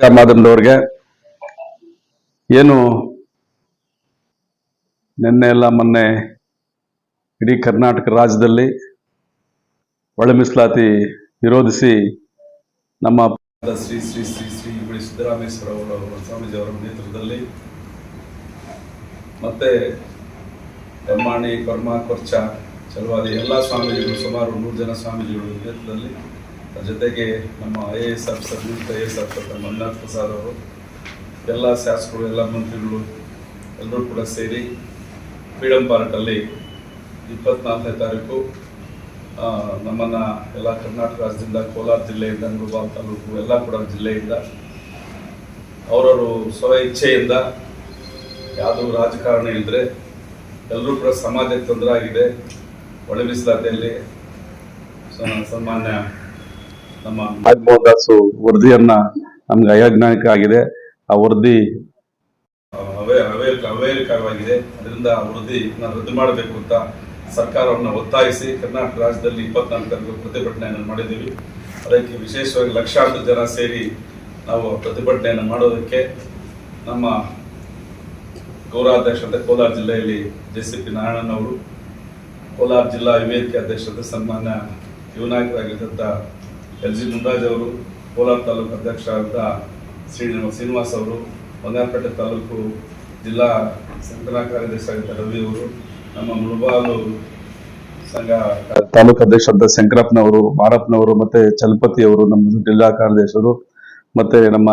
ಮಾಧ್ಯಮದವ್ರಿಗೆ ಏನು ನಿನ್ನೆ ಎಲ್ಲ ಮೊನ್ನೆ ಇಡೀ ಕರ್ನಾಟಕ ರಾಜ್ಯದಲ್ಲಿ ಒಳ ಮೀಸಲಾತಿ ವಿರೋಧಿಸಿ ನಮ್ಮ ಶ್ರೀ ಶ್ರೀ ಶ್ರೀ ಶ್ರೀ ಗುಡಿ ಸಿದ್ದರಾಮೇಶ್ವರ ಅವರ ಸ್ವಾಮೀಜಿ ಅವರ ನೇತೃತ್ವದಲ್ಲಿ ಮತ್ತೆ ಲಂಬಾಣಿ ಕೊರ್ಮ ಕೊರ್ಚ ಚಲವಾದಿ ಎಲ್ಲ ಸ್ವಾಮೀಜಿಗಳು ಸುಮಾರು 100 ಜನ ಸ್ವಾಮೀಜಿಗಳು ನೇತೃತ್ವದಲ್ಲಿ ಜೊತೆಗೆ ನಮ್ಮ IAS ಆಫೀಸರ್ ನಿವೃತ್ತ IAS ಆಫೀಸರ್ ಮಂಜುನಾಥ್ ಪ್ರಸಾದ್ ಅವರು ಎಲ್ಲ ಶಾಸಕರು ಎಲ್ಲ ಮಂತ್ರಿಗಳು ಎಲ್ಲರೂ ಕೂಡ ಸೇರಿ ಫ್ರೀಡಂ ಪಾರ್ಕಲ್ಲಿ 24ನೇ ತಾರೀಕು ನಮ್ಮನ್ನು ಎಲ್ಲ ಕರ್ನಾಟಕ ರಾಜ್ಯದಿಂದ ಕೋಲಾರ ಜಿಲ್ಲೆಯಿಂದ ಮುಳಬಾಗಿಲು ತಾಲೂಕು ಎಲ್ಲ ಕೂಡ ಜಿಲ್ಲೆಯಿಂದ ಅವರವರು ಸ್ವ ಇಚ್ಛೆಯಿಂದ ಯಾವುದೂ ರಾಜಕಾರಣ ಇಲ್ಲದ್ರೆ ಎಲ್ಲರೂ ಕೂಡ ಸಮಾಜಕ್ಕೆ ತೊಂದರೆ ಆಗಿದೆ. ಒಳ ಮೀಸಲಾತಿಯಲ್ಲಿ ಸನ್ಮಾನ್ಯ ನಮ್ಮ ನಾಗಮೋಹನ್ ದಾಸ್ ವರದಿಯನ್ನ ನಮ್ಗೆ ಅವೈಜ್ಞಾನಿಕ ಆಗಿದೆ. ಆ ವರದಿ ಅವೇರಿಕವಾಗಿದೆ. ಅದರಿಂದ ಆ ವರದಿನ ರದ್ದು ಮಾಡಬೇಕು ಅಂತ ಸರ್ಕಾರವನ್ನು ಒತ್ತಾಯಿಸಿ ಕರ್ನಾಟಕ ರಾಜ್ಯದಲ್ಲಿ 24 ಪ್ರತಿಭಟನೆಯನ್ನು ಮಾಡಿದ್ದೀವಿ. ಅದಕ್ಕೆ ವಿಶೇಷವಾಗಿ ಲಕ್ಷಾಂತರ ಜನ ಸೇರಿ ನಾವು ಪ್ರತಿಭಟನೆಯನ್ನು ಮಾಡೋದಕ್ಕೆ ನಮ್ಮ ಗೌರವಾಧ್ಯಕ್ಷತೆ ಕೋಲಾರ ಜಿಲ್ಲೆಯಲ್ಲಿ JCP ನಾರಾಯಣನ್ ಅವರು, ಕೋಲಾರ ಜಿಲ್ಲಾ ವೇದಿಕೆ ಅಧ್ಯಕ್ಷತೆ ಸನ್ಮಾನ್ಯ ಯುವ ನಾಯಕರಾಗಿದ್ದಂಥ LG ಮುಂಡಾಜ್ ಅವರು, ಕೋಲಾರ ತಾಲೂಕು ಅಧ್ಯಕ್ಷರಾದ ಶ್ರೀನಿವಾಸ್ ಅವರು, ಬಂಗಾರಪೇಟೆ ತಾಲೂಕು ಜಿಲ್ಲಾ ಸಂಘಟನಾ ಕಾರ್ಯದರ್ಶಿಯಾಗಿದ್ದ ರವಿ ಅವರು, ನಮ್ಮ ಮುಳಬಾಗಿಲು ಸಂಘ ತಾಲೂಕು ಅಧ್ಯಕ್ಷರಾದ ಶಂಕರಪ್ಪನವರು, ಮಾರಪ್ಪನವರು, ಮತ್ತೆ ಚಲಪತಿ ಅವರು, ನಮ್ಮ ಜಿಲ್ಲಾ ಕಾರ್ಯದರ್ಶಿಯವರು, ಮತ್ತೆ ನಮ್ಮ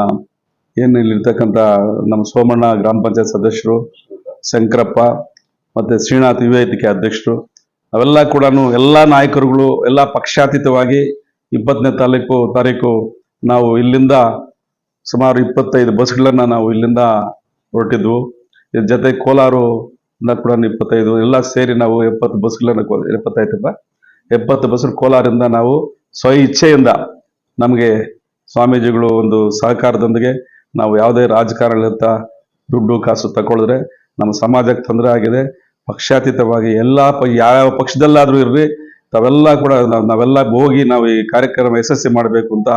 ಏನು ಇಲ್ಲಿರ್ತಕ್ಕಂಥ ನಮ್ಮ ಸೋಮಣ್ಣ ಗ್ರಾಮ ಪಂಚಾಯತ್ ಸದಸ್ಯರು, ಶಂಕರಪ್ಪ, ಮತ್ತೆ ಶ್ರೀನಾಥ್ ವೇದಿಕೆ ಅಧ್ಯಕ್ಷರು, ಅವೆಲ್ಲ ಕೂಡ ಎಲ್ಲ ನಾಯಕರುಗಳು ಎಲ್ಲ ಪಕ್ಷಾತೀತವಾಗಿ 20ನೇ ತಾರೀಕು ನಾವು ಇಲ್ಲಿಂದ ಸುಮಾರು 25 ಬಸ್ಗಳನ್ನ ನಾವು ಇಲ್ಲಿಂದ ಹೊರಟಿದ್ವು. ಇದ್ರ ಜೊತೆ ಕೋಲಾರು ಕೂಡ 25 ಎಲ್ಲ ಸೇರಿ ನಾವು 70 ಬಸ್ಗಳನ್ನ 70 ಬಸ್ ಕೋಲಾರಿಂದ ನಾವು ಸ್ವ ಇಚ್ಛೆಯಿಂದ ನಮಗೆ ಸ್ವಾಮೀಜಿಗಳು ಒಂದು ಸಹಕಾರದೊಂದಿಗೆ ನಾವು ಯಾವುದೇ ರಾಜಕಾರಣದಂತ ದುಡ್ಡು ಕಾಸು ತಗೊಳಿದ್ರೆ ನಮ್ಮ ಸಮಾಜಕ್ಕೆ ತೊಂದರೆ ಆಗಿದೆ. ಪಕ್ಷಾತೀತವಾಗಿ ಯಾವ ಪಕ್ಷದಲ್ಲಾದ್ರೂ ಇರ್ರಿ, ತಾವೆಲ್ಲ ಕೂಡ ನಾವೆಲ್ಲ ಹೋಗಿ ನಾವು ಈ ಕಾರ್ಯಕ್ರಮ ಯಶಸ್ವಿ ಮಾಡಬೇಕು ಅಂತ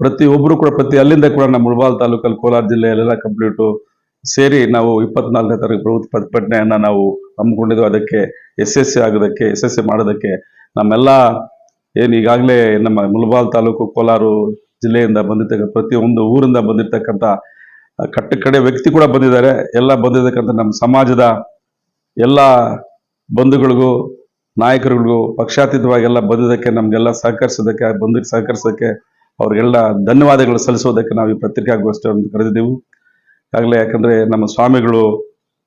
ಪ್ರತಿಯೊಬ್ಬರು ಕೂಡ ಅಲ್ಲಿಂದ ಕೂಡ ನಮ್ಮ ಮುಳಬಾಗಿಲು ತಾಲೂಕಲ್ಲಿ ಕೋಲಾರ ಜಿಲ್ಲೆಯಲ್ಲೆಲ್ಲ ಕಂಪ್ಲೀಟು ಸೇರಿ ನಾವು 24ನೇ ತಾರೀಕು ಪ್ರತಿಭಟನೆಯನ್ನ ನಾವು ಹಮ್ಮಿಕೊಂಡಿದ್ದು. ಅದಕ್ಕೆ ಯಶಸ್ವಿ ಮಾಡೋದಕ್ಕೆ ನಮ್ಮೆಲ್ಲ ಏನು ಈಗಾಗಲೇ ನಮ್ಮ ಮುಳಬಾಗಿಲು ತಾಲೂಕು ಕೋಲಾರ ಜಿಲ್ಲೆಯಿಂದ ಬಂದಿರ್ತಕ್ಕಂಥ ಪ್ರತಿಯೊಂದು ಊರಿಂದ ಬಂದಿರ್ತಕ್ಕಂಥ ಕಡೆ ವ್ಯಕ್ತಿ ಕೂಡ ಬಂದಿದ್ದಾರೆ. ಎಲ್ಲ ಬಂದಿರ್ತಕ್ಕಂಥ ನಮ್ಮ ಸಮಾಜದ ಎಲ್ಲ ಬಂಧುಗಳಿಗೂ ನಾಯಕರುಗಳಿಗೂ ಪಕ್ಷಾತೀತವಾಗಿ ಎಲ್ಲ ಬಂದಿದ್ದಕ್ಕೆ ನಮಗೆಲ್ಲ ಸಹಕರಿಸೋದಕ್ಕೆ ಅವ್ರಿಗೆಲ್ಲ ಧನ್ಯವಾದಗಳು ಸಲ್ಲಿಸೋದಕ್ಕೆ ನಾವು ಈ ಪತ್ರಿಕಾಗೋಷ್ಠಿಯನ್ನು ಕರೆದಿದ್ದೆವು ಆಗಲೇ. ಯಾಕಂದ್ರೆ ನಮ್ಮ ಸ್ವಾಮಿಗಳು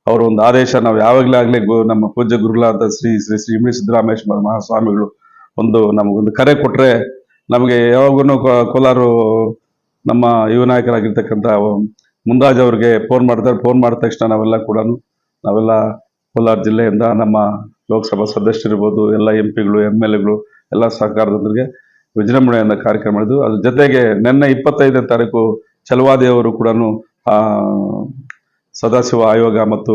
ಅವರ ಒಂದು ಆದೇಶ ನಾವು ಯಾವಾಗಲೇ ನಮ್ಮ ಪೂಜ್ಯ ಗುರುಗಳಾದ ಶ್ರೀ ಶ್ರೀ ಶ್ರೀ ಸಿದ್ದರಾಮೇಶ್ವರ ಮಹಾಸ್ವಾಮಿಗಳು ನಮಗೊಂದು ಕರೆ ಕೊಟ್ರೆ ನಮಗೆ ಯಾವಾಗೂ ಕೋಲಾರ ನಮ್ಮ ಯುವ ನಾಯಕರಾಗಿರ್ತಕ್ಕಂಥ ಮುಂದಾಜ್ ಅವ್ರಿಗೆ ಫೋನ್ ಮಾಡಿದ ತಕ್ಷಣ ನಾವೆಲ್ಲ ಕೋಲಾರ ಜಿಲ್ಲೆಯಿಂದ ನಮ್ಮ ಲೋಕಸಭಾ ಸದಸ್ಯರಿರ್ಬೋದು, ಎಲ್ಲ MP ಗಳು MLAಗಳು ಎಲ್ಲ ಸಹಕಾರದೊಂದಿಗೆ ವಿಜೃಂಭಣೆಯಿಂದ ಕಾರ್ಯಕ್ರಮ ಮಾಡಿದ್ವು. ಅದ್ರ ಜೊತೆಗೆ ನಿನ್ನೆ 25ನೇ ತಾರೀಕು ಚಲವಾದಿ ಅವರು ಕೂಡ ಸದಾಶಿವ ಆಯೋಗ ಮತ್ತು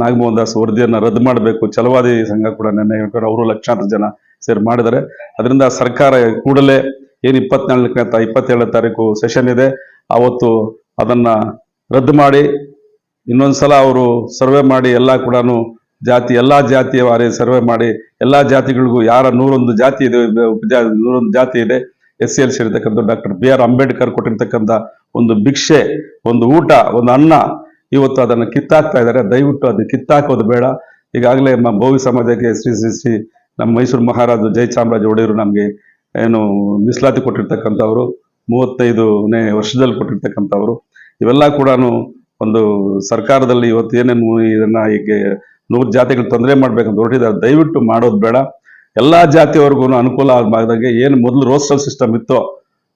ನಾಗಮೋಹನ್ ದಾಸ್ ವರದಿಯನ್ನು ರದ್ದು ಮಾಡಬೇಕು, ಚಲವಾದಿ ಸಂಘ ಕೂಡ ನಿನ್ನೆ ಹೇಳ್ಕೊಂಡು ಅವರು ಲಕ್ಷಾಂತರ ಜನ ಸೇರಿ ಮಾಡಿದ್ದಾರೆ. ಅದರಿಂದ ಸರ್ಕಾರ ಕೂಡಲೇ ಏನು 27ನೇ ತಾರೀಕು ಸೆಷನ್ ಇದೆ ಅವತ್ತು ಅದನ್ನ ರದ್ದು ಮಾಡಿ ಇನ್ನೊಂದ್ಸಲ ಅವರು ಸರ್ವೆ ಮಾಡಿ ಎಲ್ಲ ಕೂಡ ಎಲ್ಲಾ ಜಾತಿಯ ವಾರಿ ಸರ್ವೆ ಮಾಡಿ ಎಲ್ಲಾ ಜಾತಿಗಳಿಗೂ ಯಾರ 101 ಜಾತಿ ಇದೆ 101 ಜಾತಿ ಇದೆ SCLC ಇರತಕ್ಕಂಥ ಡಾಕ್ಟರ್ BR ಅಂಬೇಡ್ಕರ್ ಕೊಟ್ಟಿರ್ತಕ್ಕಂಥ ಒಂದು ಭಿಕ್ಷೆ, ಒಂದು ಊಟ, ಒಂದು ಅನ್ನ ಇವತ್ತು ಅದನ್ನು ಕಿತ್ತಾಕ್ತಾ ಇದ್ದಾರೆ. ದಯವಿಟ್ಟು ಅದು ಕಿತ್ತಾಕೋದು ಬೇಡ. ಈಗಾಗಲೇ ಭೋವಿ ಸಮಾಜಕ್ಕೆ ಶ್ರೀ ನಮ್ಮ ಮೈಸೂರು ಮಹಾರಾಜ ಜಯಚಾಮರಾಜ ಒಡೆಯರು ನಮಗೆ ಏನು ಮೀಸಲಾತಿ ಕೊಟ್ಟಿರ್ತಕ್ಕಂಥವ್ರು, 35ನೇ ವರ್ಷದಲ್ಲಿ ಕೊಟ್ಟಿರ್ತಕ್ಕಂಥವ್ರು. ಇವೆಲ್ಲ ಕೂಡ ಒಂದು ಸರ್ಕಾರದಲ್ಲಿ ಇವತ್ತು ಏನೇನು ಇದನ್ನ ಈಗ 100 ಜಾತಿಗಳು ತೊಂದರೆ ಮಾಡ್ಬೇಕಂತ ಹೊರಟಿದ್ದಾರೆ. ದಯವಿಟ್ಟು ಮಾಡೋದು ಬೇಡ. ಎಲ್ಲಾ ಜಾತಿಯವರೆಗೂ ಅನುಕೂಲ ಆಗದಾಗೆ ಏನು ಮೊದಲು ರೋಸ್ಟಲ್ ಸಿಸ್ಟಮ್ ಇತ್ತು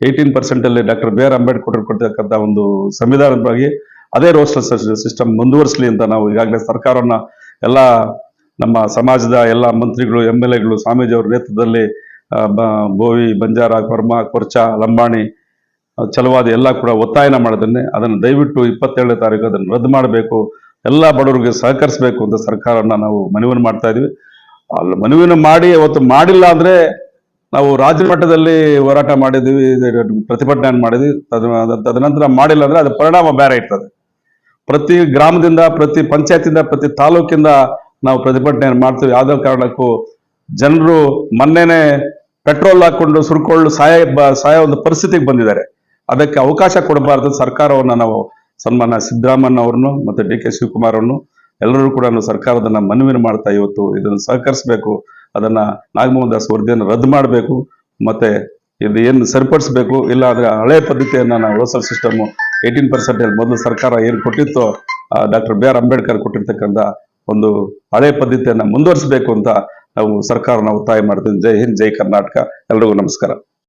18% ಅಲ್ಲಿ ಡಾಕ್ಟರ್ BR ಅಂಬೇಡ್ಕರ್ ಕೊಟ್ಟಿರ್ತಕ್ಕಂಥ ಒಂದು ಸಂವಿಧಾನವಾಗಿ ಅದೇ ರೋಸ್ಟಲ್ ಸಿಸ್ಟಮ್ ಮುಂದುವರಿಸಲಿ ಅಂತ ನಾವು ಈಗಾಗಲೇ ಸರ್ಕಾರವನ್ನ ಎಲ್ಲ ನಮ್ಮ ಸಮಾಜದ ಎಲ್ಲ ಮಂತ್ರಿಗಳು MLAಗಳು ಸ್ವಾಮೀಜಿ ಅವರ ನೇತೃತ್ವದಲ್ಲಿ ಬೋವಿ, ಬಂಜಾರ, ಕೊರ್ಮ, ಕೊರ್ಚ, ಲಂಬಾಣಿ, ಚಲವಾದಿ ಎಲ್ಲ ಕೂಡ ಒತ್ತಾಯನ ಮಾಡಿದ್ರೆ ಅದನ್ನು ದಯವಿಟ್ಟು 27ನೇ ತಾರೀಕು ಅದನ್ನು ರದ್ದು ಮಾಡಬೇಕು, ಎಲ್ಲ ಬಡವರಿಗೆ ಸಹಕರಿಸಬೇಕು ಅಂತ ಸರ್ಕಾರವನ್ನ ನಾವು ಮನವಿಯನ್ನು ಮಾಡ್ತಾ ಇದೀವಿ. ಮನವಿಯನ್ನು ಮಾಡಿ ಅವತ್ತು ಮಾಡಿಲ್ಲ ಅಂದ್ರೆ ನಾವು ರಾಜ್ಯ ಮಟ್ಟದಲ್ಲಿ ಹೋರಾಟ ಮಾಡಿದ್ವಿ, ಪ್ರತಿಭಟನೆ ಮಾಡಿದ್ವಿ. ತದನಂತರ ಮಾಡಿಲ್ಲ ಅಂದ್ರೆ ಅದು ಪರಿಣಾಮ ಬೇರೆ ಇರ್ತದೆ. ಪ್ರತಿ ಗ್ರಾಮದಿಂದ, ಪ್ರತಿ ಪಂಚಾಯತಿಂದ, ಪ್ರತಿ ತಾಲೂಕಿಂದ ನಾವು ಪ್ರತಿಭಟನೆ ಮಾಡ್ತೀವಿ. ಯಾವುದೇ ಕಾರಣಕ್ಕೂ ಜನರು ಮೊನ್ನೆನೆ ಪೆಟ್ರೋಲ್ ಹಾಕೊಂಡು ಸುರ್ಕೊಂಡು ಸಾಯ ಒಂದು ಪರಿಸ್ಥಿತಿಗೆ ಬಂದಿದ್ದಾರೆ. ಅದಕ್ಕೆ ಅವಕಾಶ ಕೊಡಬಾರದು. ಸರ್ಕಾರವನ್ನ ನಾವು ಸನ್ಮಾನ್ಯ ಸಿದ್ದರಾಮಯ್ಯ ಅವ್ರನ್ನು ಮತ್ತೆ ಡಿ ಕೆ ಶಿವಕುಮಾರ್ ಅವ್ರನ್ನು ಎಲ್ಲರೂ ಕೂಡ ಸರ್ಕಾರದನ್ನ ಮನವಿ ಮಾಡ್ತಾ ಇವತ್ತು ಇದನ್ನು ಸಹಕರಿಸಬೇಕು. ಅದನ್ನ ನಾಗಮೋಹನ್ ದಾಸ್ ವರದಿಯನ್ನು ರದ್ದು ಮಾಡಬೇಕು, ಮತ್ತೆ ಇದು ಏನು ಸರಿಪಡಿಸಬೇಕು. ಇಲ್ಲ ಅಂದ್ರೆ ಹಳೆ ಪದ್ಧತಿಯನ್ನ ನಾವು ಹೋಸಲ್ ಸಿಸ್ಟಮ್ 18% ಮೊದಲು ಸರ್ಕಾರ ಏನು ಕೊಟ್ಟಿತ್ತೋ, ಡಾಕ್ಟರ್ ಬಿ ಆರ್ ಅಂಬೇಡ್ಕರ್ ಕೊಟ್ಟಿರ್ತಕ್ಕಂಥ ಒಂದು ಹಳೆ ಪದ್ಧತಿಯನ್ನ ಮುಂದುವರಿಸಬೇಕು ಅಂತ ನಾವು ಸರ್ಕಾರನ ಒತ್ತಾಯ ಮಾಡ್ತೀವಿ. ಜೈ ಹಿಂದ್, ಜೈ ಕರ್ನಾಟಕ. ಎಲ್ರಿಗೂ ನಮಸ್ಕಾರ.